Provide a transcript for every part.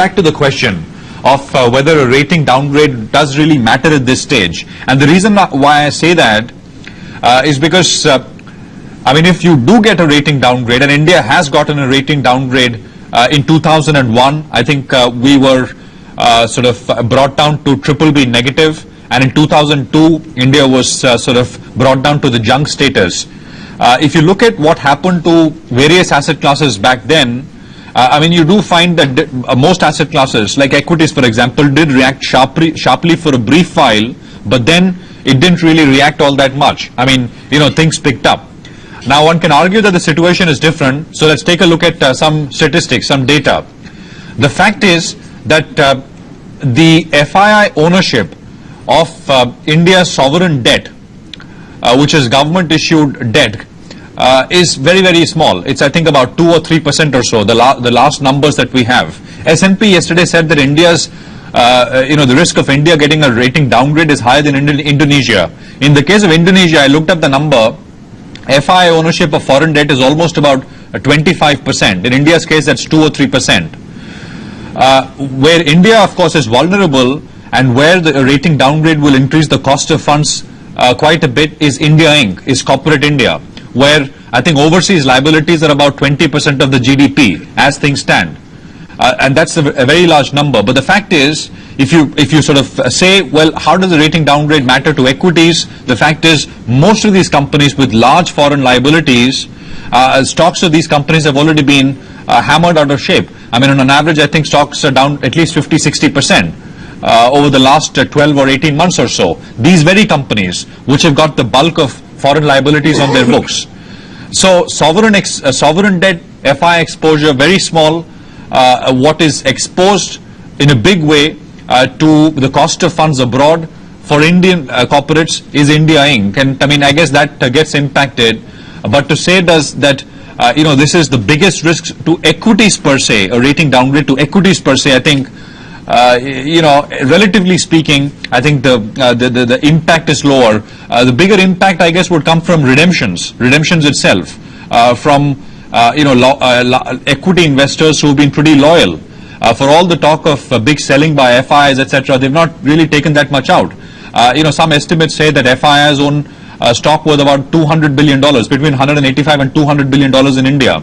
back to the question of whether a rating downgrade does really matter at this stage. And the reason why I say that is because, I mean, if you do get a rating downgrade, and India has gotten a rating downgrade in 2001, I think we were sort of brought down to BBB negative, and in 2002, India was sort of brought down to the junk status. If you look at what happened to various asset classes back then, I mean, you do find that most asset classes, like equities, for example, did react sharply for a brief while, but then it didn't really react all that much. I mean, you know, things picked up. Now, one can argue that the situation is different. So let's take a look at some statistics, some data. The fact is that the FII ownership of India's sovereign debt, which is government-issued debt, is very, very small. It's, I think, about 2 or 3% or so, the last numbers that we have. S&P yesterday said that India's, you know, the risk of India getting a rating downgrade is higher than Indonesia. In the case of Indonesia, I looked up the number. FII ownership of foreign debt is almost about 25%. In India's case, that's 2 or 3%. Where India, of course, is vulnerable and where the rating downgrade will increase the cost of funds quite a bit is India Inc., is corporate India, where I think overseas liabilities are about 20% of the GDP as things stand. And that's a very large number. But the fact is, if you sort of say, well, how does the rating downgrade matter to equities? The fact is, most of these companies with large foreign liabilities, stocks of these companies have already been hammered out of shape. I mean, on an average, I think stocks are down at least 50-60% over the last 12 or 18 months or so. These very companies, which have got the bulk of foreign liabilities on their books. So sovereign debt, FI exposure, very small. What is exposed in a big way to the cost of funds abroad for Indian corporates is India Inc. And I mean, I guess that gets impacted. But to say that you know, this is the biggest risk to equities per se, a rating downgrade to equities per se, I think, you know, relatively speaking, I think the impact is lower. The bigger impact, I guess, would come from redemptions itself, from you know, equity investors who've been pretty loyal. For all the talk of big selling by FIs, etc., they've not really taken that much out. You know, some estimates say that FIs own stock worth about $200 billion, between 185 and $200 billion in India.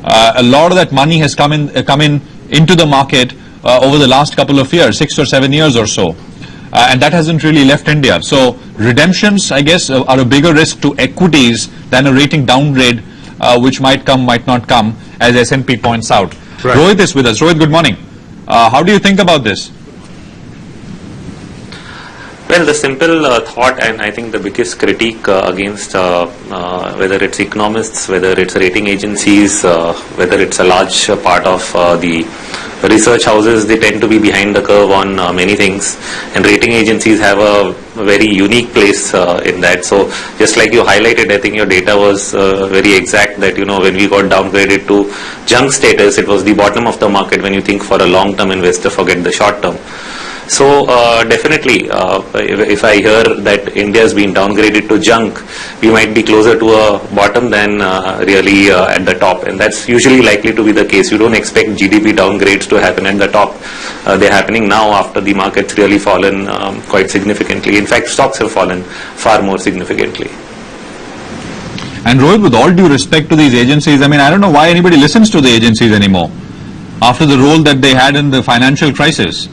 A lot of that money has come in into the market over the last couple of years, 6 or 7 years or so, and that hasn't really left India. So redemptions, I guess, are a bigger risk to equities than a rating downgrade, which might come, might not come, as S&P points out. Right. Rohit is with us. Rohit, good morning. How do you think about this? Well, the simple thought, and I think the biggest critique against whether it's economists, whether it's rating agencies, whether it's a large part of the research houses, they tend to be behind the curve on many things, and rating agencies have a very unique place in that. So just like you highlighted, I think your data was very exact that, you know, when we got downgraded to junk status, it was the bottom of the market when you think for a long-term investor, forget the short-term. So definitely, if I hear that India has been downgraded to junk, we might be closer to a bottom than really at the top, and that's usually likely to be the case. You don't expect GDP downgrades to happen at the top. They're happening now after the market's really fallen quite significantly. In fact, stocks have fallen far more significantly. And Rohit, with all due respect to these agencies, I mean, I don't know why anybody listens to the agencies anymore after the role that they had in the financial crisis.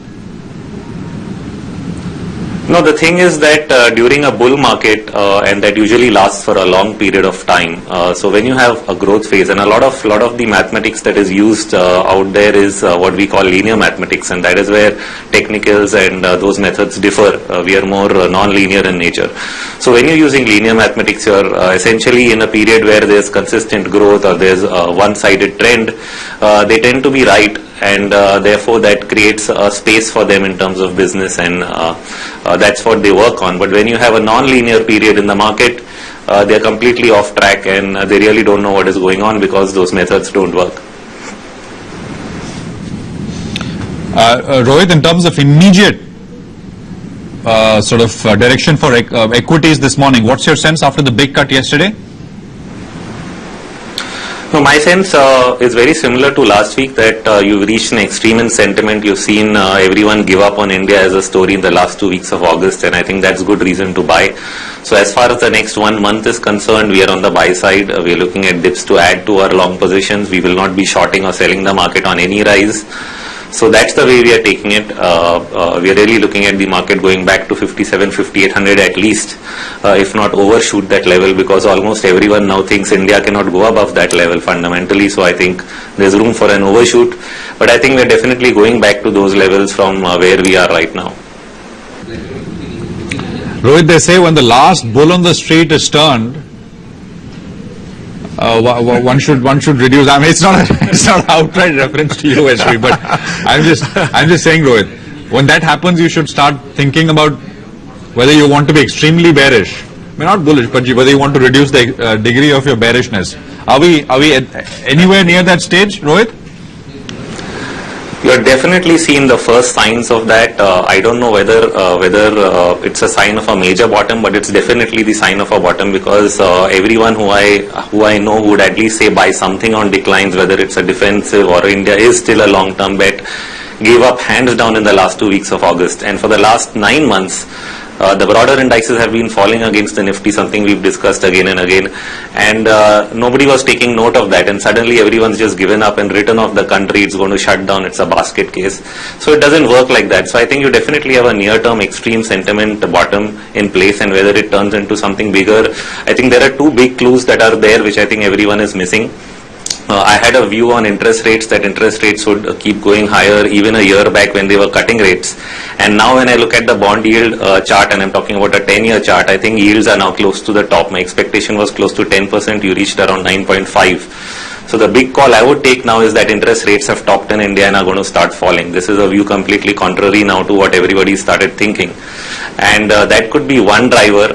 No, the thing is that during a bull market, and that usually lasts for a long period of time. So when you have a growth phase, and a lot of the mathematics that is used out there is what we call linear mathematics, and that is where technicals and those methods differ. We are more non-linear in nature. So when you're using linear mathematics, you're essentially in a period where there's consistent growth or there's a one-sided trend. They tend to be right, and therefore that creates a space for them in terms of business, and that's what they work on. But when you have a non-linear period in the market, they're completely off track, and they really don't know what is going on because those methods don't work. Rohit, in terms of immediate sort of direction for equities this morning, what's your sense after the big cut yesterday? No, my sense is very similar to last week, that you've reached an extreme in sentiment. You've seen everyone give up on India as a story in the last 2 weeks of August, and I think that's good reason to buy. So as far as the next 1 month is concerned, we are on the buy side. We are looking at dips to add to our long positions. We will not be shorting or selling the market on any rise. So that's the way we are taking it. We are really looking at the market going back to 57, 5800 at least, if not overshoot that level, because almost everyone now thinks India cannot go above that level fundamentally. So I think there's room for an overshoot. But I think we're definitely going back to those levels from where we are right now. Rohit, they say when the last bull on the street is turned, one should reduce. I mean, it's not an outright reference to you, SV, but I'm just saying, Rohit, when that happens, you should start thinking about whether you want to be extremely bearish. I mean, not bullish, but whether you want to reduce the degree of your bearishness. Are we anywhere near that stage, Rohit? You're definitely seeing the first signs of that. I don't know whether it's a sign of a major bottom, but it's definitely the sign of a bottom, because everyone who I know would at least say buy something on declines, whether it's a defensive or India is still a long-term bet, gave up hands down in the last 2 weeks of August. And for the last 9 months, the broader indices have been falling against the Nifty, something we've discussed again and again, and nobody was taking note of that, and suddenly everyone's just given up and written off the country. It's going to shut down, it's a basket case. So it doesn't work like that. So I think you definitely have a near-term extreme sentiment bottom in place, and whether it turns into something bigger, I think there are two big clues that are there which I think everyone is missing. I had a view on interest rates, that interest rates would keep going higher even a year back when they were cutting rates. And now when I look at the bond yield chart, and I'm talking about a 10-year chart, I think yields are now close to the top. My expectation was close to 10%. You reached around 9.5. So the big call I would take now is that interest rates have topped in India and are going to start falling. This is a view completely contrary now to what everybody started thinking. And that could be one driver.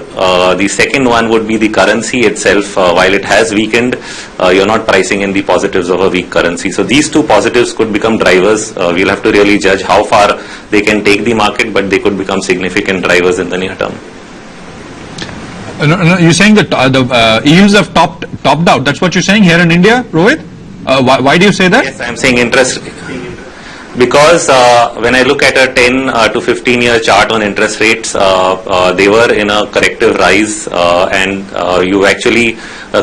The second one would be the currency itself. While it has weakened, you're not pricing in the positives of a weak currency. So these two positives could become drivers. We'll have to really judge how far they can take the market, but they could become significant drivers in the near term. No, you're saying that the yields have topped out. That's what you're saying here in India, Rohit? Why do you say that? Yes, I'm saying interest. Because when I look at a 10 to 15 year chart on interest rates, they were in a corrective rise, and you actually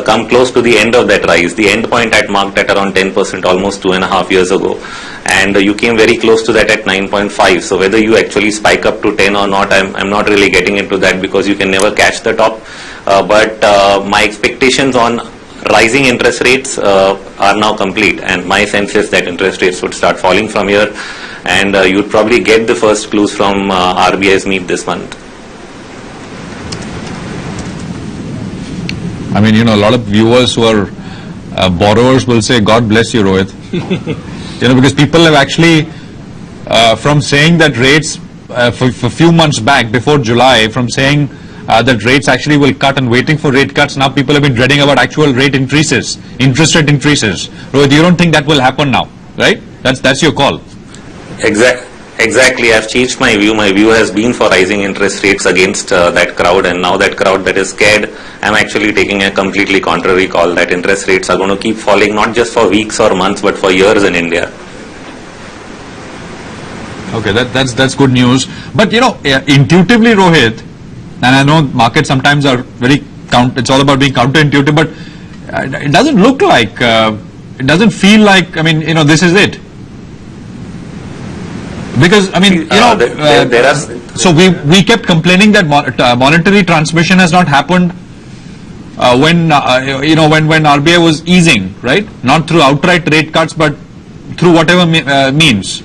come close to the end of that rise. The end point had marked at around 10% almost 2.5 years ago, and you came very close to that at 9.5. So whether you actually spike up to 10 or not, I'm not really getting into that, because you can never catch the top. But my expectations on rising interest rates are now complete, and my sense is that interest rates would start falling from here, and you'd probably get the first clues from RBI's meet this month. I mean, a lot of viewers who are borrowers will say, God bless you, Rohit. Because people have actually, from saying that rates for a few months back, before July, from saying that rates actually will cut and waiting for rate cuts, now people have been dreading about actual rate increases, interest rate increases. Rohit, you don't think that will happen now, right? That's your call. Exactly. I've changed my view. My view has been for rising interest rates against that crowd, and now that crowd that is scared, I'm actually taking a completely contrary call, that interest rates are going to keep falling, not just for weeks or months, but for years in India. Okay, that's good news. But intuitively, Rohit, and I know markets sometimes are it's all about being counterintuitive, but it doesn't look like, it doesn't feel like, this is it. Because, so we kept complaining that monetary transmission has not happened when RBI was easing, right? Not through outright rate cuts, but through whatever means,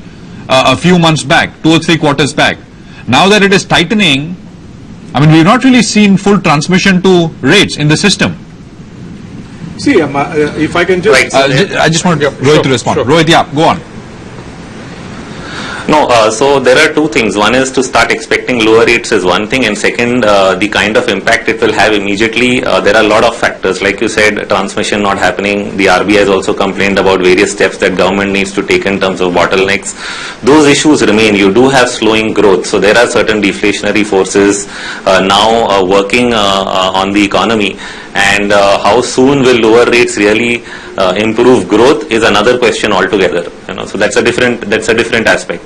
a few months back, 2 or 3 quarters back. Now that it is tightening, we've not really seen full transmission to rates in the system. See, if I can just... Right. I just want Rohit to respond. Sure. Rohit, yeah, go on. No, so there are two things. One is to start expecting lower rates is one thing, and second, the kind of impact it will have immediately. There are a lot of factors, like you said, transmission not happening. The RBI has also complained about various steps that government needs to take in terms of bottlenecks. Those issues remain. You do have slowing growth, so there are certain deflationary forces now working on the economy. and how soon will lower rates really improve growth is another question altogether. So that's a different aspect.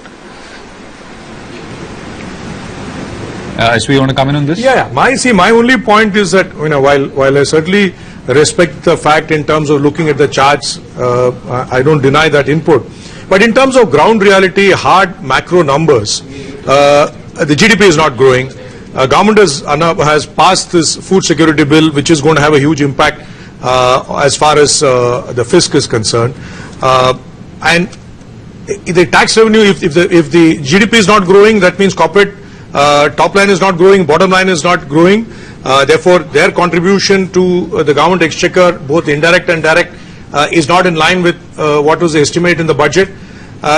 SP, you want to come in on this? Yeah. My only point is that, while I certainly respect the fact in terms of looking at the charts, I don't deny that input. But in terms of ground reality, hard macro numbers, the GDP is not growing. Government has passed this food security bill, which is going to have a huge impact as far as the fisc is concerned. And the tax revenue, if the GDP is not growing, that means corporate top line is not growing, bottom line is not growing. Therefore, their contribution to the government exchequer, both indirect and direct, is not in line with what was the estimate in the budget.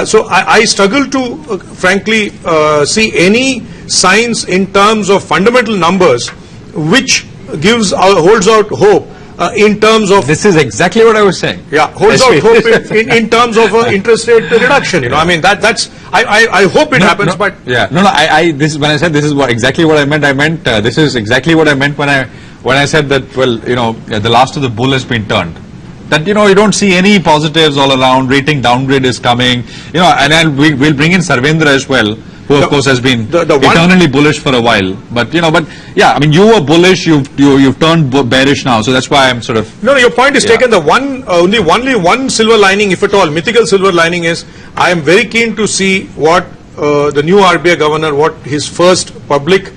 So I struggle to, frankly, see any signs in terms of fundamental numbers which holds out hope in terms of... This is exactly what I was saying. Yeah, holds out hope in terms of interest rate reduction. I mean, that's... I hope it happens, but... Yeah, this is when I said this is exactly what I meant. This is exactly what I meant when I said that, well, the last of the bull has been turned. That, you don't see any positives all around, rating downgrade is coming, and we'll bring in Sarvendra as well, who of course has been eternally bullish for a while. But, yeah, I mean, you were bullish, you've turned bearish now, so that's why I'm sort of... No, your point is taken. Only one silver lining, if at all, mythical silver lining is, I am very keen to see what the new RBI governor, what his first public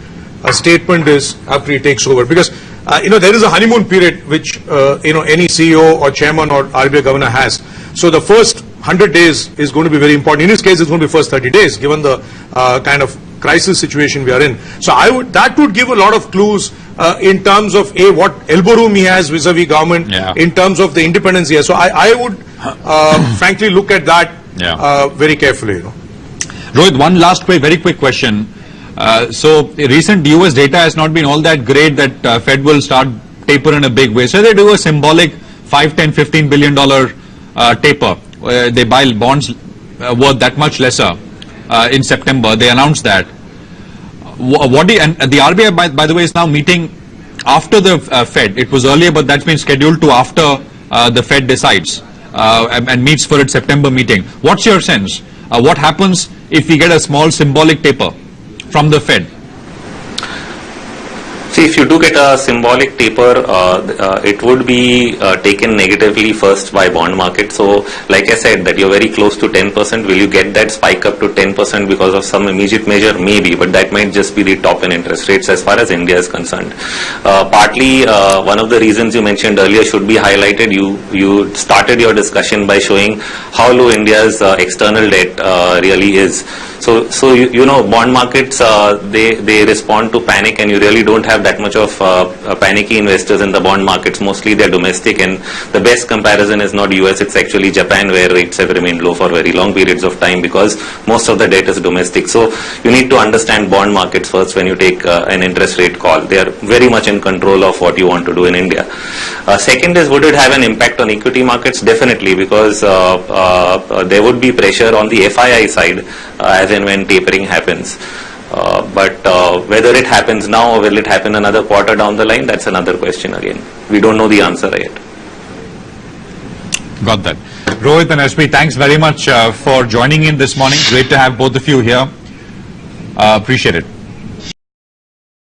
statement is after he takes over. Because, there is a honeymoon period which, any CEO or chairman or RBI governor has. So the first 100 days is going to be very important. In his case, it's going to be first 30 days, given the kind of crisis situation we are in. So that would give a lot of clues in terms of what elbow room he has vis-a-vis government, in terms of the independence he has. So I would frankly look at that very carefully. Rohit, one last very quick question. So recent US data has not been all that great that Fed will start taper in a big way. So they do a symbolic $5, $10, $15 billion taper. They buy bonds worth that much lesser in September. They announced that. And the RBI, by the way, is now meeting after the Fed. It was earlier, but that's been scheduled to after the Fed decides and meets for its September meeting. What's your sense? What happens if we get a small symbolic taper from the Fed? See, if you do get a symbolic taper, it would be taken negatively first by bond market. So, like I said, that you're very close to 10%. Will you get that spike up to 10% because of some immediate measure? Maybe, but that might just be the top in interest rates as far as India is concerned. Partly, one of the reasons you mentioned earlier should be highlighted. You started your discussion by showing how low India's external debt really is. So bond markets, they respond to panic, and you really don't have that much of panicky investors in the bond markets. Mostly they're domestic, and the best comparison is not US, it's actually Japan, where rates have remained low for very long periods of time because most of the debt is domestic. So you need to understand bond markets first when you take an interest rate call. They are very much in control of what you want to do in India. Second is, would it have an impact on equity markets? Definitely, because there would be pressure on the FII side as and when tapering happens. But whether it happens now or will it happen another quarter down the line, that's another question again. We don't know the answer yet. Got that. Rohit and SP, thanks very much for joining in this morning. Great to have both of you here. Appreciate it.